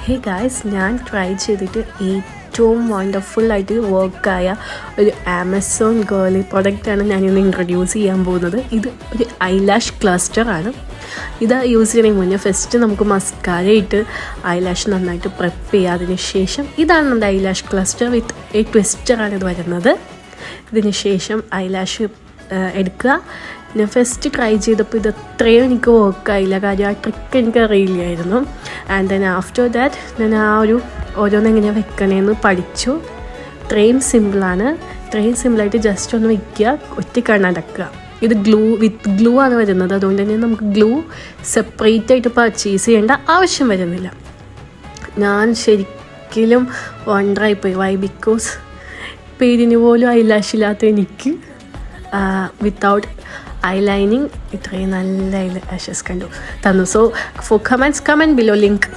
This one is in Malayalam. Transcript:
ഹേ ഗായ്സ്, ഞാൻ ട്രൈ ചെയ്തിട്ട് ഏറ്റവും വണ്ടർഫുള്ളായിട്ട് വർക്കായ ഒരു ആമസോൺ ഗേളി പ്രൊഡക്റ്റാണ് ഞാനിന്ന് ഇൻട്രൊഡ്യൂസ് ചെയ്യാൻ പോകുന്നത്. ഇത് ഒരു ഐലാഷ് ക്ലസ്റ്ററാണ്. ഇത് യൂസ് ചെയ്യുന്നതിന് മുന്നേ ഫസ്റ്റ് നമുക്ക് മസ്കാര ഇട്ട് ഐലാഷ് നന്നായിട്ട് പ്രെപ്പ് ചെയ്യുക. അതിന് ശേഷം ഇതാണ് നമ്മുടെ ഐലാഷ് ക്ലസ്റ്റർ വിത്ത് എ ട്വിസ്റ്ററാണ് ഇത് വരുന്നത്. ഇതിന് ശേഷം ഐലാഷ് എടുക്കുക. ഞാൻ ഫസ്റ്റ് ട്രൈ ചെയ്തപ്പോൾ ഇത് അത്രയും എനിക്ക് വർക്കായില്ല, കാര്യം ആ ട്രിക്ക് എനിക്ക് അറിയില്ലായിരുന്നു. ആൻഡ് ദെൻ ആഫ്റ്റർ ദാറ്റ് ഞാൻ ആ ഒരു ഓരോന്നെങ്ങനെയാണ് വെക്കണേന്ന് പഠിച്ചു. ഇത്രയും സിമ്പിളാണ്. ഇത്രയും സിമ്പിളായിട്ട് ജസ്റ്റ് ഒന്ന് വയ്ക്കുക, ഒറ്റ അടക്കുക. ഇത് വിത്ത് ഗ്ലൂ ആണ് വരുന്നത്, അതുകൊണ്ട് തന്നെ നമുക്ക് ഗ്ലൂ സെപ്പറേറ്റ് ആയിട്ട് പർച്ചേസ് ചെയ്യേണ്ട ആവശ്യം വരുന്നില്ല. ഞാൻ ശരിക്കും വണ്ടറായിപ്പോയി. വൈ? ബിക്കോസ് പേരിന് പോലും ഐലാഷ് ഇല്ലാത്ത എനിക്ക് വിത്തൗട്ട് ഐലൈനിങ് ഇത്രയും നല്ല ഐലാഷസ് തന്നു. So for comments comment below link.